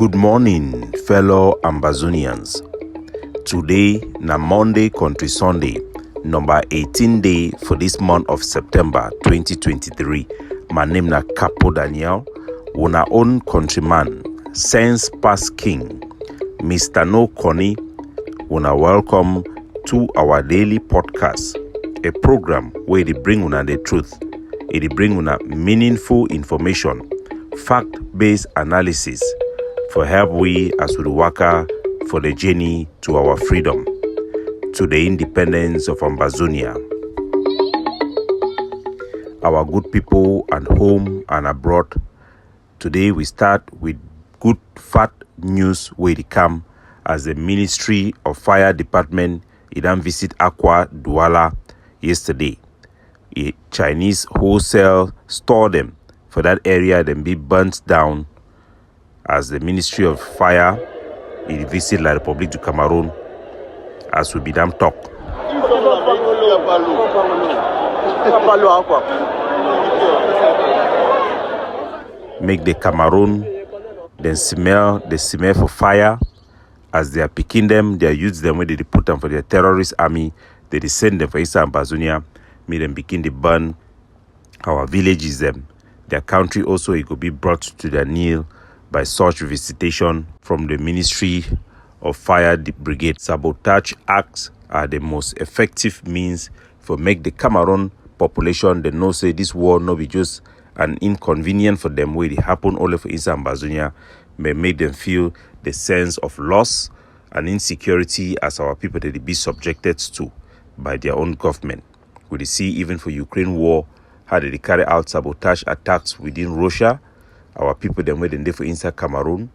Good morning, fellow Ambazonians. Today na Monday Country Sunday, number 18 day for this month of September 2023. My name na Capo Daniel, una own countryman, sense past king, Mr. No Connie. Una welcome to our daily podcast, a program where they bring una the truth, they bring una meaningful information, fact-based analysis for help we as we work for the journey to our freedom, to the independence of Ambazonia. Our good people at home and abroad, today we start with good fat news where they come as the Ministry of Fire Department it visit Aqua Douala yesterday. A Chinese wholesale store them for that area then be burnt down as the Ministry of Fire it visit La République du Cameroon as we be them talk. Make the Cameroon then smell for fire as they are picking them, they use them when they put them for their terrorist army, they send them for inside Ambazonia, make them begin to burn our villages them. Their country also it could be brought to their kneel by such visitation from the Ministry of Fire Brigade. Sabotage acts are the most effective means for make the Cameroon population they know say this war no be just an inconvenience for them where it happen all over inside Ambazonia, may make them feel the sense of loss and insecurity as our people that they be subjected to by their own government. We see even for Ukraine war how they carry out sabotage attacks within Russia. Our people them where they for inside Cameroon,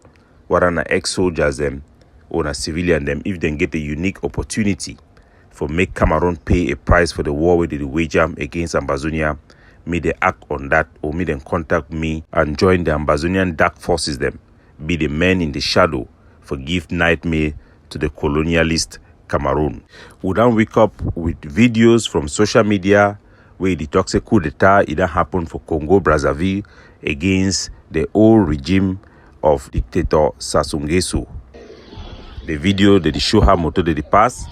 what are ex-soldiers them or a civilian them if they get a unique opportunity for make Cameroon pay a price for the war where they wage against Ambazonia, may they act on that or may them contact me and join the Ambazonian dark forces them, be the men in the shadow for give nightmare to the colonialist Cameroon. We don't wake up with videos from social media where the toxic coup d'etat it happened for Congo Brazzaville against the old regime of dictator Sassou Nguesso. The video that they show how motor they pass.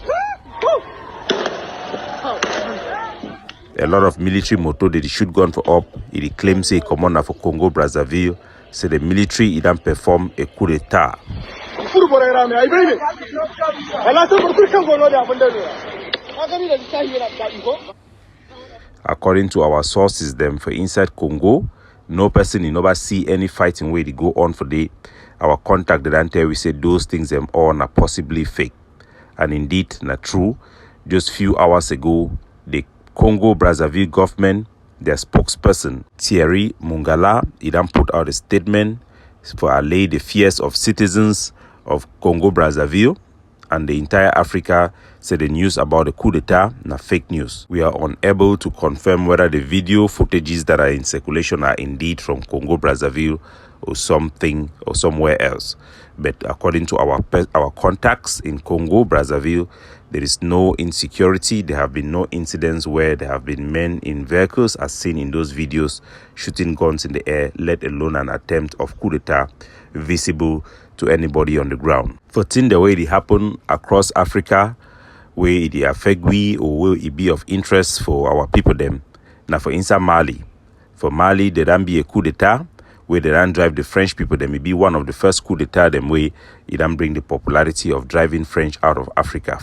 A lot of military motor that they shoot gun for up. It claims a commander for Congo Brazzaville. So the military it don't perform a coup d'etat. According to our sources, them for inside Congo, no person in never see any fighting where they go on for the. Our contact the tell we said those things them all are possibly fake, and indeed not true. Just few hours ago, the Congo Brazzaville government, their spokesperson Thierry Mungala, he done put out a statement for allay the fears of citizens of Congo Brazzaville and the entire Africa. Said the news about the coup d'etat na fake news. We are unable to confirm whether the video footages that are in circulation are indeed from Congo Brazzaville or something or somewhere else. But according to our contacts in Congo Brazzaville, there is no insecurity. There have been no incidents where there have been men in vehicles as seen in those videos shooting guns in the air, let alone an attempt of coup d'etat visible to anybody on the ground. For things the way it happen across Africa, where it affect we or will it be of interest for our people them. Now for inside Mali. For Mali, there don't be a coup d'etat where they don't drive the French people. They may be one of the first coup d'etat them way it don't bring the popularity of driving France out of Africa.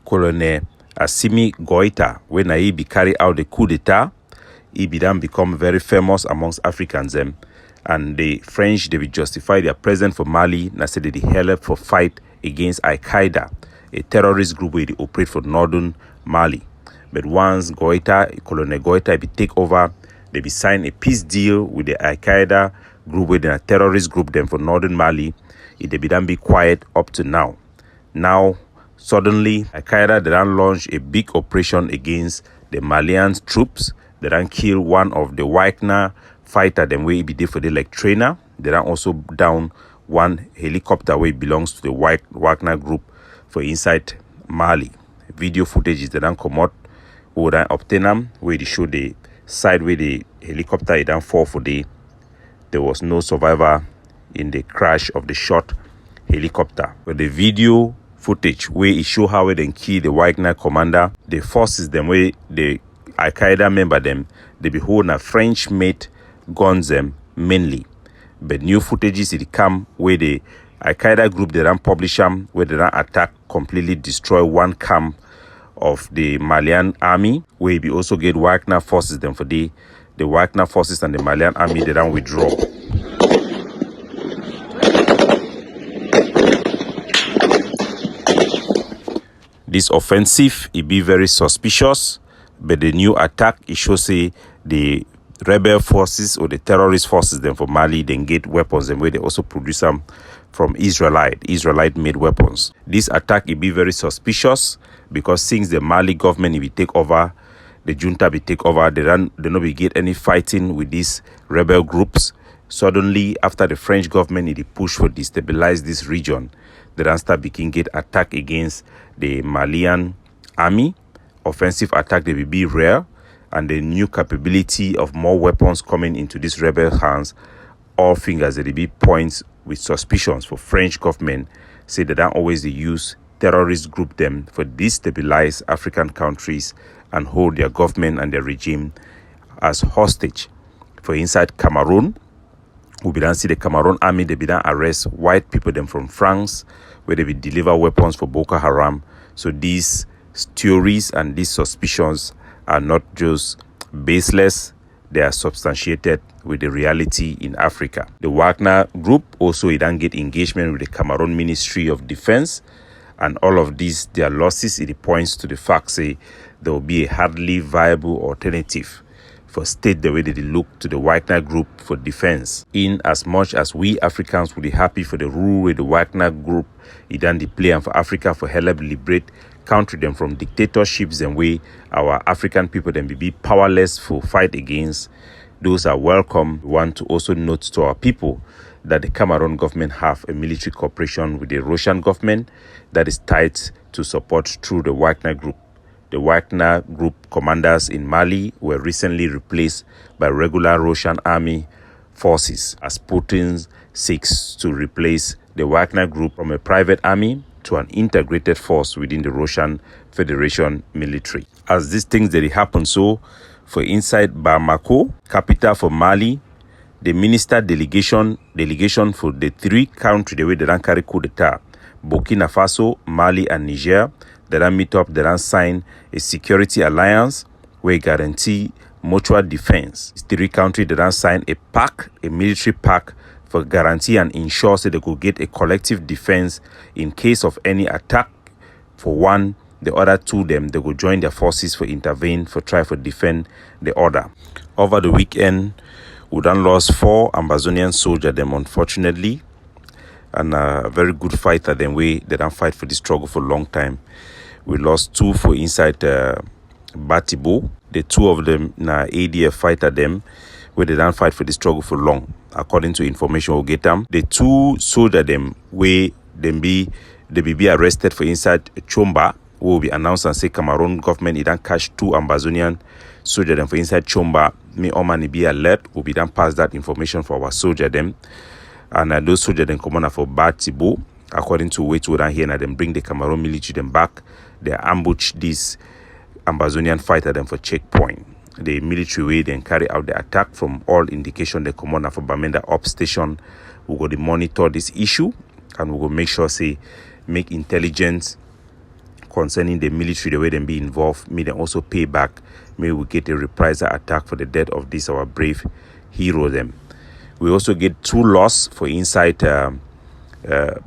Colonel Assimi Goïta, when he be carry out the coup d'etat, he be then become very famous amongst Africans them. And the French they will justify their presence for Mali and say they help for fight against Al-Qaeda, a terrorist group where they operate for northern Mali. But once Colonel Goïta be take over, they be sign a peace deal with the Al-Qaeda group with a terrorist group them for northern Mali. They be done be quiet up to now. Now, suddenly, Al-Qaeda they done launch a big operation against the Malian troops. They done kill one of the Wagner fighter them where be there for the like trainer. They done also down one helicopter where it belongs to the Wagner group for inside Mali. Video footage is then come out who then obtain them where they show the side where the helicopter it then fall for the. There was no survivor in the crash of the shot helicopter. But the video footage where it show how they kill the Wagner commander, the forces them where the Al-Qaeda member them, they be holding a French-made guns them mainly. But new footages it come where the Al-Qaeda group they don't publish them, where they don't attack, completely destroy one camp of the Malian army, where we also get Wagner forces them for the Wagner forces and the Malian army they don't withdraw. This offensive it be very suspicious, but the new attack it shows say the rebel forces or the terrorist forces them for Mali then get weapons and where they also produce them from Israelite made weapons. This attack it be very suspicious because since the Mali government if it take over, the junta be take over, they no be get any fighting with these rebel groups. Suddenly after the French government it push for destabilize this region, they don't start begin get attack against the Malian army. Offensive attack they will be rare, and the new capability of more weapons coming into these rebel hands, all fingers that be points with suspicions for French government say that don't always they use terrorist group them for destabilize African countries and hold their government and their regime as hostage. For inside Cameroon, we be see the Cameroon army they be arrest white people them from France where they will deliver weapons for Boko Haram. So these theories and these suspicions are not just baseless, they are substantiated with the reality in Africa. The Wagner group also it don't get engagement with the Cameroon Ministry of Defense, and all of these their losses it points to the fact say there will be a hardly viable alternative for state the way they look to the Wagner group for defense. In as much as we Africans would be happy for the rule with the Wagner group, it done the play and for Africa for help liberate country them from dictatorships and way our African people then be powerless for fight against. Those are welcome. We want to also note to our people that the Cameroon government have a military cooperation with the Russian government that is tied to support through the Wagner group. The Wagner group commanders in Mali were recently replaced by regular Russian army forces as Putin seeks to replace the Wagner group from a private army to an integrated force within the Russian Federation military. As these things that happen, so for inside Bamako, capital for Mali, the minister delegation for the three countries the way they don't carry coup d'etat, Burkina Faso, Mali and Niger, they don't meet up, they don't sign a security alliance where guarantee mutual defense. These three countries they don't sign a military pact for guarantee and ensure so they could get a collective defense in case of any attack. For one, the other two them they could join their forces for intervene for try for defend the other. Over the weekend, we done lost 4 Ambazonian soldiers them unfortunately, and a very good fighter them way they don't fight for this struggle for a long time. We lost 2 for inside Batibo. The 2 of them na ADF fighter them where they don't fight for the struggle for long. According to information we'll get them, the 2 soldier them where they be arrested for inside Chomba will be announced and say Cameroon government it don't catch 2 Ambazonian soldier them for inside Chomba. Me Omani be alert will be done pass that information for our soldier them, and those soldiers then come on for Batibo. According to which we don't hear now them bring the Cameroon military them back. They ambush these Ambazonian fighter them for checkpoint. The military way then carry out the attack. From all indication the commander for Bamenda up station we go to monitor this issue and we will make sure say make intelligence concerning the military the way them be involved. May then also pay back. May we get a reprisal attack for the death of this our brave hero them. We also get 2 loss for inside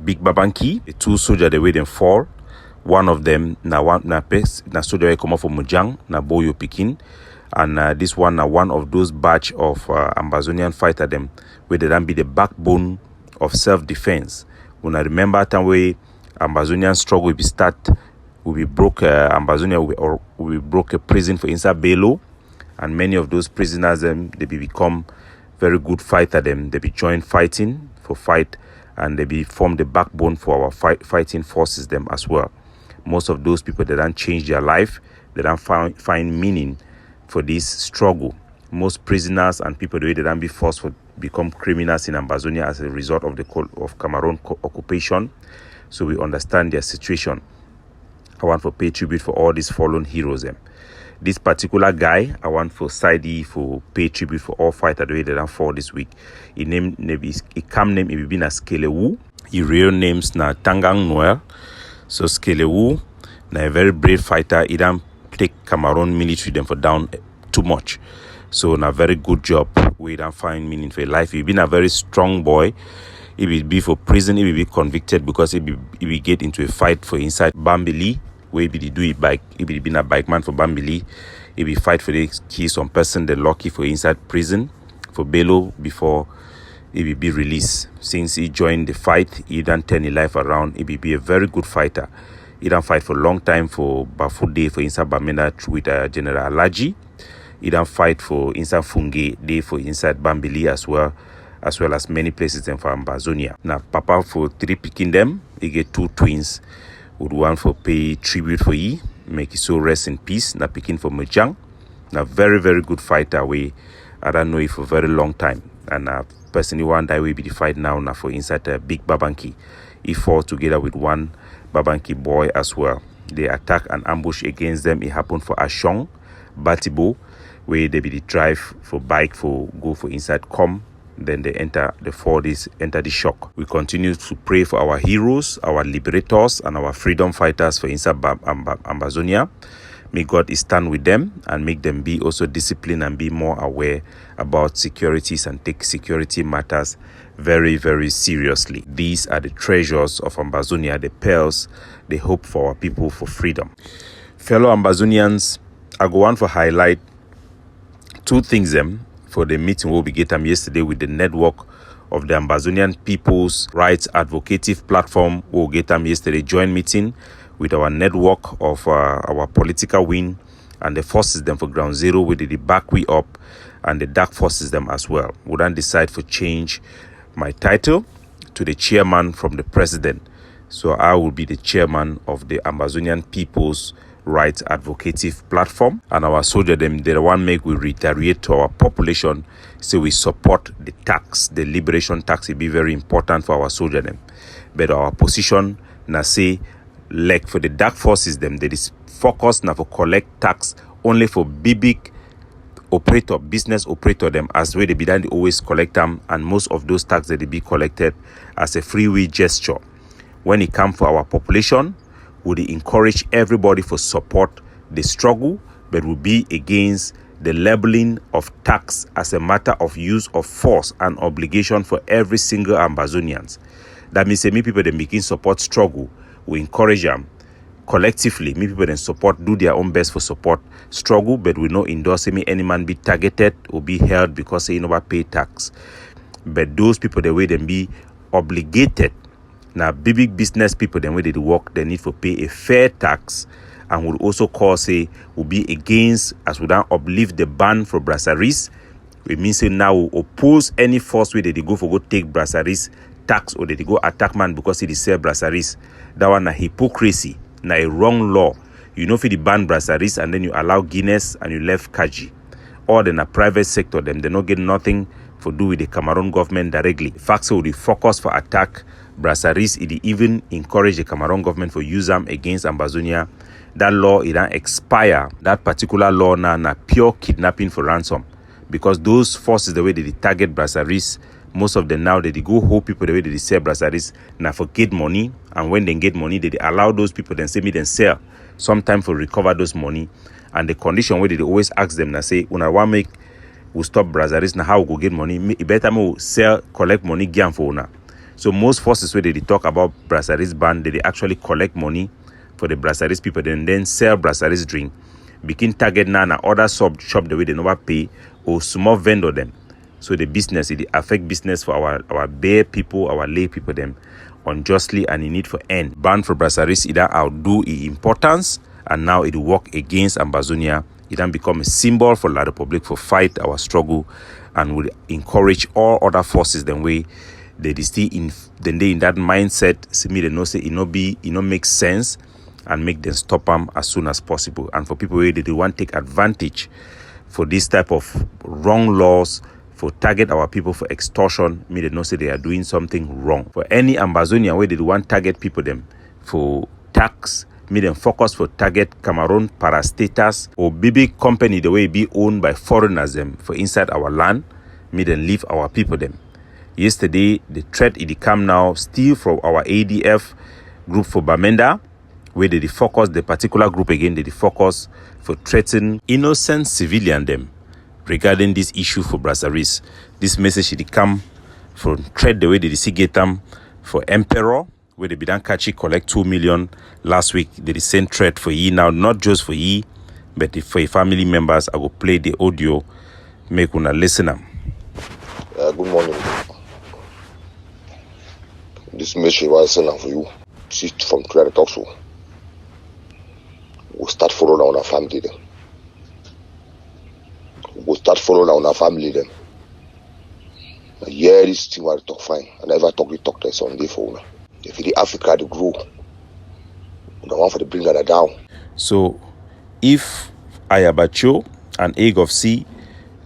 Big Babanki. The 2 soldiers the way them fall. One of them na soldier come from Mujang na Boyo Pikin, and this one na one of those batch of Ambazonian fighter them where they don't be the backbone of self-defense. When I remember time where Ambazonian struggle will be start, we broke Ambazonia we broke a prison for inside Belo, and many of those prisoners them they become very good fighter them. They be join fighting for fight, and they be form the backbone for our fighting forces them as well. Most of those people they don't change their life, they don't find meaning for this struggle. most prisoners and people the way they don't be forced to become criminals in Ambazonia as a result of the Cameroon occupation. So we understand their situation. I want to pay tribute for all these fallen heroes. This particular guy, I want for Saidi for pay tribute for all fighters the way they don't fall this week. His name, he come name, he been as Skelewu. His real name's na Tangang Noel. So Skelewu, na a very brave fighter. He don't take Cameroon military them for down too much. So na very good job. We don't find meaning for life. He been a very strong boy. He will be for prison. He will be convicted because he will get into a fight for inside Bambili. Where he be do it bike. He be a bike man for Bambili. He will fight for the key some person the lucky for inside prison for Bello before he will be released. Since he joined the fight, he done turn his life around. He will be a very good fighter. He done fight for a long time for Bafude for inside Bamenda with General Alaji. He done fight for inside Funge Day for inside Bambili as well as many places in for Ambazonia. Now, Papa for 3 picking them, he get 2 twins. Would want for pay tribute for ye, make his soul rest in peace. Now picking for Mojang. Now very, very good fighter way. I don't know if for a very long time. And personally one that will be the fight now for inside a big Babanki. He fought together with one Babanki boy as well. They attack and ambush against them. It happened for Ashong, Batibo, where they be the drive for bike for go for inside come. Then they enter the 40s, enter the shock. We continue to pray for our heroes, our liberators, and our freedom fighters for inside Ambazonia. May God stand with them and make them be also disciplined and be more aware about securities and take security matters very, very seriously. These are the treasures of Ambazonia, the pearls, the hope for our people for freedom. Fellow Ambazonians, I go on for highlight 2 things for the meeting we'll be getting yesterday with the network of the Ambazonian People's Rights Advocative Platform. We'll get them yesterday joint meeting with our network of our political wing and the forces them for ground zero with the back we up and the dark forces them as well. We then decide for change my title to the chairman from the president. So I will be the chairman of the Ambazonian People's Rights Advocative Platform, and our soldier them they want make we reiterate to our population, so we support the tax, the liberation tax. It be very important for our soldier them. But our position na say like for the dark forces them, they is focus na for collect tax only for big operator, business operator them, as way they be done they always collect them, and most of those tax that they be collected as a freeway gesture. When it comes for our population, would encourage everybody for support the struggle, but would be against the labeling of tax as a matter of use of force and obligation for every single Ambazonians. That means me people they making support struggle, we encourage them collectively. Me people then support, do their own best for support struggle, but we not endorse any man be targeted or be held because they never pay tax. But those people the way them be obligated. Now, big business people, then when they work, they need to pay a fair tax, and will also cause will be against, as we don't uplift the ban for brasseries. It means say now we oppose any force where they go for go take brasseries tax or they go attack man because they sell brasseries. That one a hypocrisy, na a wrong law. You know, if you ban brasseries and then you allow Guinness and you left Kaji, or then a private sector, them they not get nothing for do with the Cameroon government directly. Facts so the focus for attack brasseries, it even encourage the Cameroon government for use them against Ambazonia. That law it don't expire. That particular law na pure kidnapping for ransom, because those forces the way they target brasseries, most of them now they go hold people the way they sell brasseries now for get money, and when they get money they allow those people then say me then sell sometime for recover those money, and the condition where they always ask them now say when I want make we stop brasseries now how we go get money, it better me sell collect money gain for una. So most forces where they talk about brasseries ban, they actually collect money for the brasseries people, then sell brasseries drink. Begin target now other shop the way they never pay or small vendor them. So the business, it affect business for our bare people, our lay people them unjustly, and in need for end. Ban for brasseries either outdo its importance, and now it work against Ambazonia. It then become a symbol for La Republic for fight our struggle, and will encourage all other forces then way they still in that mindset. See me they know say it no make sense, and make them stop them as soon as possible. And for people where they want to take advantage for this type of wrong laws, for target our people for extortion, me they know say they are doing something wrong. For any Ambazonian where they want target people them for tax, me them focus for target Cameroon parastatals or big company the way be owned by foreigners them for inside our land, me then leave our people them. Yesterday, the threat it come now still from our ADF group for Bamenda, where they focus the particular group again, they focus for threatening innocent civilian them regarding this issue for Brazzaville. This message it come from threat the way they see get them for Emperor, where they be done catchy collect 2 million last week. They send threat for ye now, not just for ye, but for family members. I will play the audio, make una listen them. Good morning. This message was sent for you. See from Twitter talk so. We'll start following on our family then. We'll start following on our family then. Yeah, this thing will talk fine. I never talk this on day for me. If the Africa to grow, the one for the bring that down. So if Ayabacho and Egg of Sea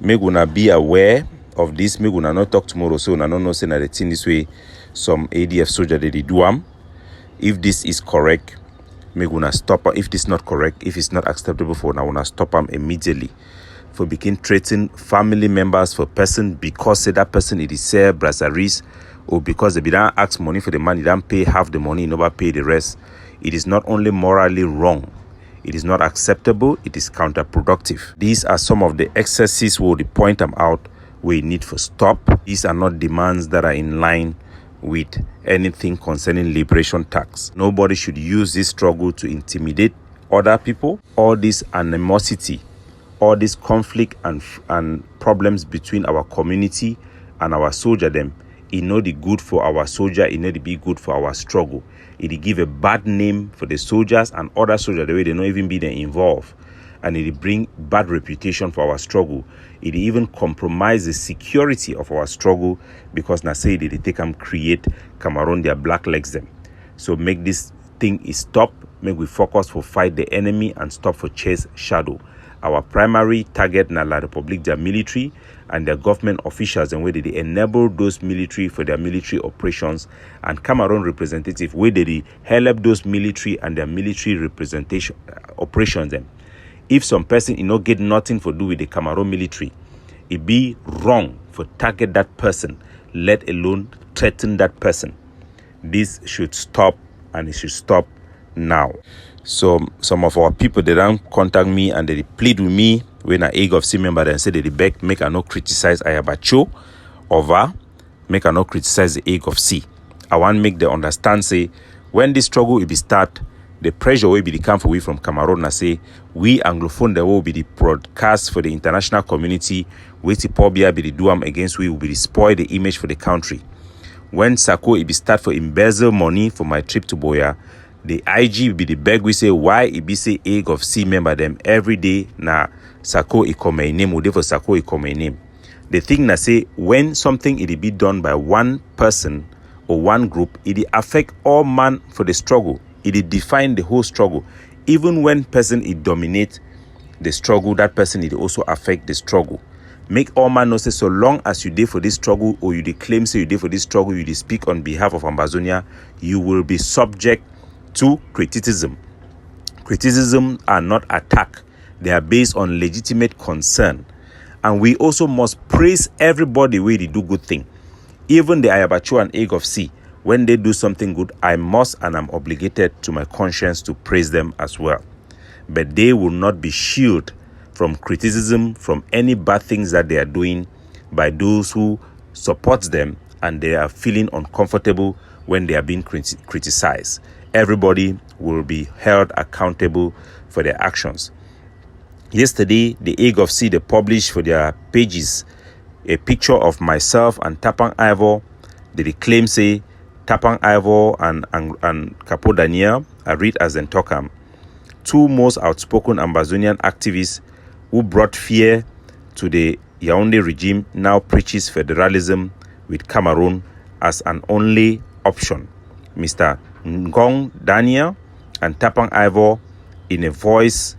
may gonna be aware of this, may gonna not talk tomorrow, so I don't know say that the thing this way some ADF soldier they do am. If this is correct, me gonna stop. If this is not correct, if it's not acceptable for now, gonna stop them immediately. For begin threatening family members for person because say that person it is say Brazzaville, or because they be don't ask money for the money, they don't pay half the money, never pay the rest. It is not only morally wrong, it is not acceptable, it is counterproductive. These are some of the excesses where they point them out we need for stop. These are not demands that are in line with anything concerning liberation tax. Nobody should use this struggle to intimidate other people. All this animosity, all this conflict and problems between our community and our soldier them, it not the good for our soldier, it not be good for our struggle. It give a bad name for the soldiers and other soldiers the way they not even be there involved. And it bring bad reputation for our struggle. It even compromise the security of our struggle because now say they take and create Cameroon their black legs them. So make this thing is stop, make we focus for fight the enemy and stop for chase shadow. Our primary target na La Republic their military and their government officials and where they enable those military for their military operations and Cameroon representative where they help those military and their military representation operations them. If some person you know get nothing for do with the Cameroon military, it be wrong for target that person, let alone threaten that person. This should stop and it should stop now. So some of our people they don't contact me and they plead with me when an Egg of Sea member and say they beg make I not criticize Ayabacho over make I not criticize the Egg of Sea. I want make them understand say when this struggle will be start, the pressure will be the come away from Cameroon and say we Anglophone there will be the broadcast for the international community which the pobia be the do against we will be the spoil the image for the country. When Sako it be start for embezzle money for my trip to Boya, the IG will be the beg we say why it be say Egg of Sea member them every day na Sako it come my name or for Sako it come my name. The thing na say when something it be done by one person or one group, it affect all man for the struggle. It define the whole struggle. Even when person it dominate the struggle, that person it also affect the struggle. Make all man know say so long as you did for this struggle or you claim say you did for this struggle, you speak on behalf of Ambazonia, you will be subject to criticism. Criticism are not attack. They are based on legitimate concern. And we also must praise everybody where they do good thing. Even the Ayabacho and Egg of Sea, when they do something good, I must and I'm obligated to my conscience to praise them as well. But they will not be shielded from criticism, from any bad things that they are doing by those who support them and they are feeling uncomfortable when they are being criticized. Everybody will be held accountable for their actions. Yesterday, the Egg of Sea, they published for their pages a picture of myself and Tapang Ivor. They claim say Tapang Ivor and Capo Daniel, I read as in Tokam, two most outspoken Ambazonian activists who brought fear to the Yaoundé regime, now preaches federalism with Cameroon as an only option. Mr. Congo Daniel and Tapang Ivor, in a voice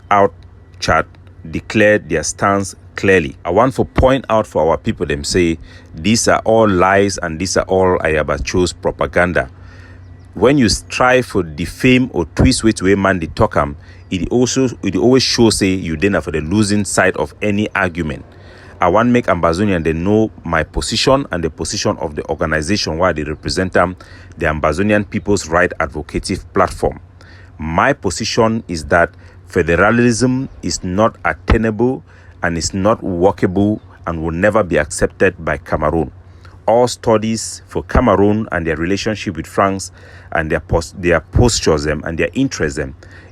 out chat, declare their stance clearly. I want to point out for our people, them say, these are all lies and these are all Ayabacho's propaganda. When you strive for defame or twist which way man they talk it always shows say you then are for the losing side of any argument. I want make Ambazonian they know my position and the position of the organization where they represent them, the Ambazonian People's Right Advocative Platform. My position is that federalism is not attainable and is not workable and will never be accepted by Cameroon. All studies for Cameroon and their relationship with France and their postures and their interests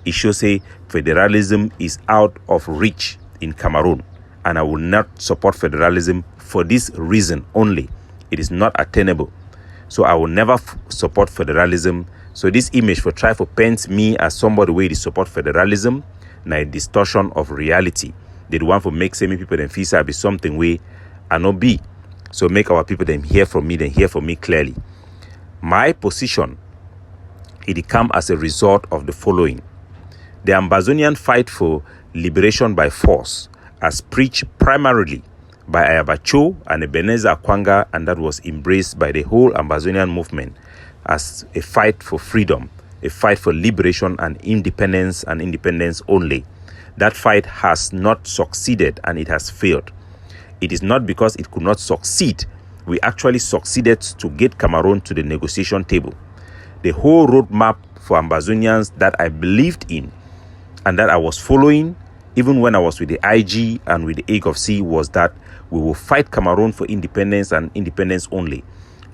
it shows say federalism is out of reach in Cameroon, and I will not support federalism for this reason only. It is not attainable, so I will never support federalism. So this image for try to paint me as somebody where they support federalism, na a distortion of reality. They want to make semi people then feel say be something way I not be. So make our people then hear from me clearly. My position, it come as a result of the following. The Ambazonian fight for liberation by force, as preached primarily by Ayabacho and Ebenezer Akwanga, and that was embraced by the whole Ambazonian movement as a fight for freedom, a fight for liberation and independence only. That fight has not succeeded and it has failed. It is not because it could not succeed. We actually succeeded to get Cameroon to the negotiation table. The whole roadmap for Ambazonians that I believed in and that I was following, even when I was with the IG and with the AGOFC, was that we will fight Cameroon for independence and independence only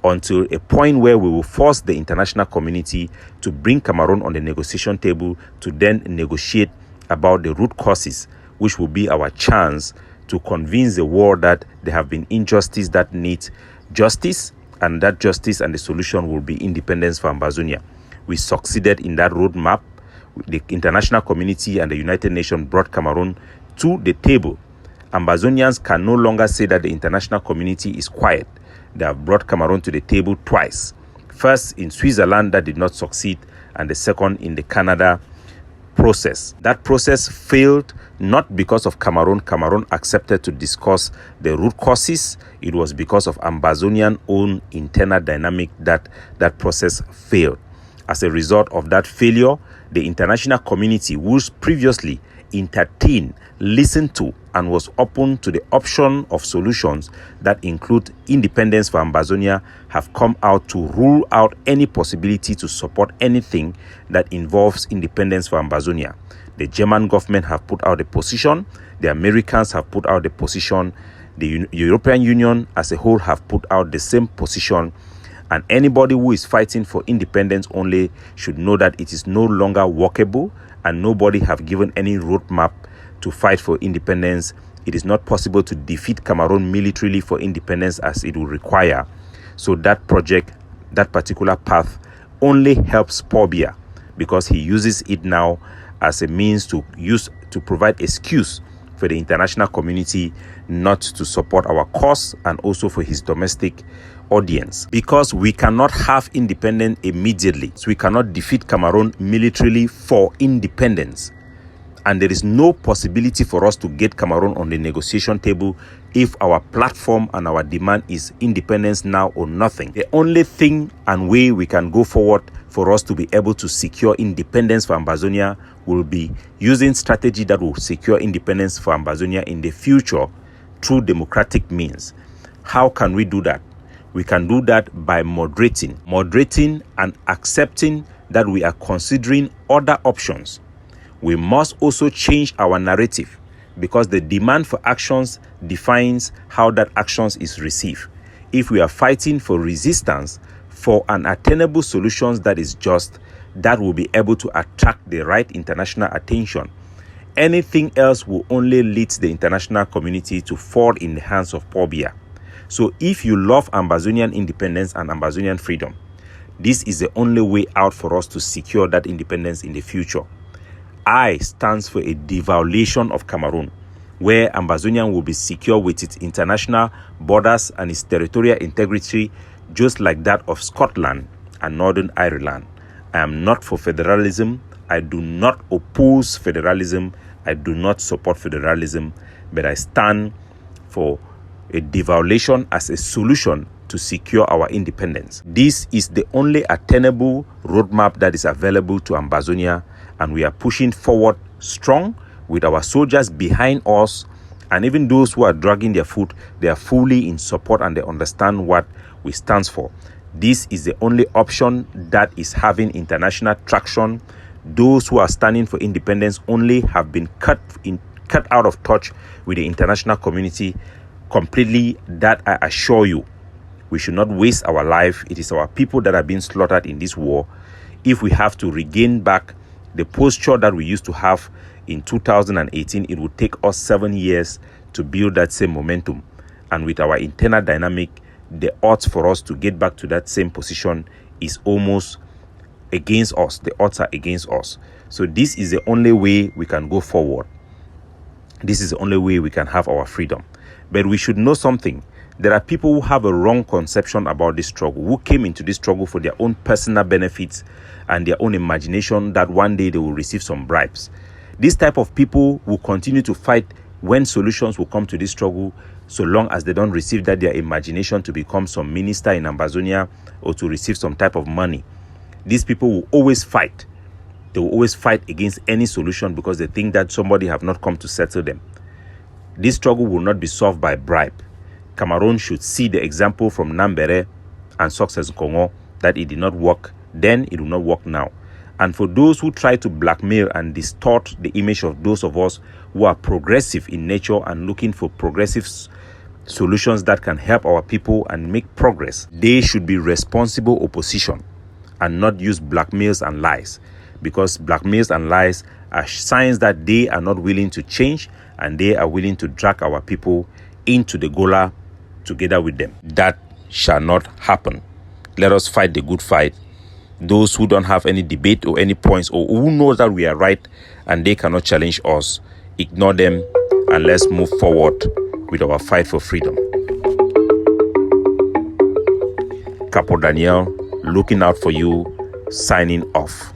until a point where we will force the international community to bring Cameroon on the negotiation table to then negotiate about the root causes, which will be our chance to convince the world that there have been injustice that needs justice, and that justice and the solution will be independence for Ambazonia. We succeeded in that roadmap. The international community and the United Nations brought Cameroon to the table. Ambazonians can no longer say that the international community is quiet. They have brought Cameroon to the table twice. First in Switzerland, that did not succeed, and the second in the Canada process. That process failed not because of Cameroon. Cameroon accepted to discuss the root causes. It was because of Ambazonian own internal dynamic that process failed. As a result of that failure, the international community, which previously entertained, listened to, and was open to the option of solutions that include independence for Ambazonia, have come out to rule out any possibility to support anything that involves independence for Ambazonia. The German government have put out a position, the Americans have put out a position, the European Union as a whole have put out the same position, and anybody who is fighting for independence only should know that it is no longer workable, and nobody have given any roadmap to fight for independence. It is not possible to defeat Cameroon militarily for independence as it will require. So that project, that particular path, only helps Paul Biya because he uses it now as a means to provide excuse for the international community not to support our cause, and also for his domestic audience. Because we cannot have independence immediately. So we cannot defeat Cameroon militarily for independence. And there is no possibility for us to get Cameroon on the negotiation table if our platform and our demand is independence now or nothing. The only thing and way we can go forward for us to be able to secure independence for Ambazonia will be using strategy that will secure independence for Ambazonia in the future through democratic means. How can we do that? We can do that by moderating and accepting that we are considering other options. We must also change our narrative because the demand for actions defines how that actions is received. If we are fighting for resistance, for an attainable solution that is just, that will be able to attract the right international attention. Anything else will only lead the international community to fall in the hands of Paul Biya. So if you love Ambazonian independence and Ambazonian freedom, this is the only way out for us to secure that independence in the future. I stands for a devaluation of Cameroon, where Ambazonian will be secure with its international borders and its territorial integrity, just like that of Scotland and Northern Ireland. I am not for federalism. I do not oppose federalism. I do not support federalism, but I stand for a devaluation as a solution to secure our independence. This is the only attainable roadmap that is available to Ambazonia, and we are pushing forward strong with our soldiers behind us, and even those who are dragging their foot, they are fully in support and they understand what we stand for. This is the only option that is having international traction. Those who are standing for independence only have been cut out of touch with the international community completely. That I assure you. We should not waste our life. It is our people that are being slaughtered in this war. If we have to regain back the posture that we used to have in 2018, it will take us 7 years to build that same momentum. And with our internal dynamic, the odds for us to get back to that same position is almost against us. The odds are against us. So this is the only way we can go forward. This is the only way we can have our freedom. But we should know something. There are people who have a wrong conception about this struggle, who came into this struggle for their own personal benefits and their own imagination that one day they will receive some bribes. This type of people will continue to fight when solutions will come to this struggle, so long as they don't receive that their imagination to become some minister in Ambazonia or to receive some type of money. These people will always fight. They will always fight against any solution because they think that somebody have not come to settle them. This struggle will not be solved by bribe. Cameroon should see the example from Nambere and Success Congo that it did not work then, it will not work now. And for those who try to blackmail and distort the image of those of us who are progressive in nature and looking for progressive solutions that can help our people and make progress, they should be responsible opposition and not use blackmails and lies, because blackmails and lies are signs that they are not willing to change and they are willing to drag our people into the Gola together with them. That shall not happen. Let us fight the good fight. Those who don't have any debate or any points, or who know that we are right and they cannot challenge us, ignore them and let's move forward with our fight for freedom. Capo Daniel, looking out for you, signing off.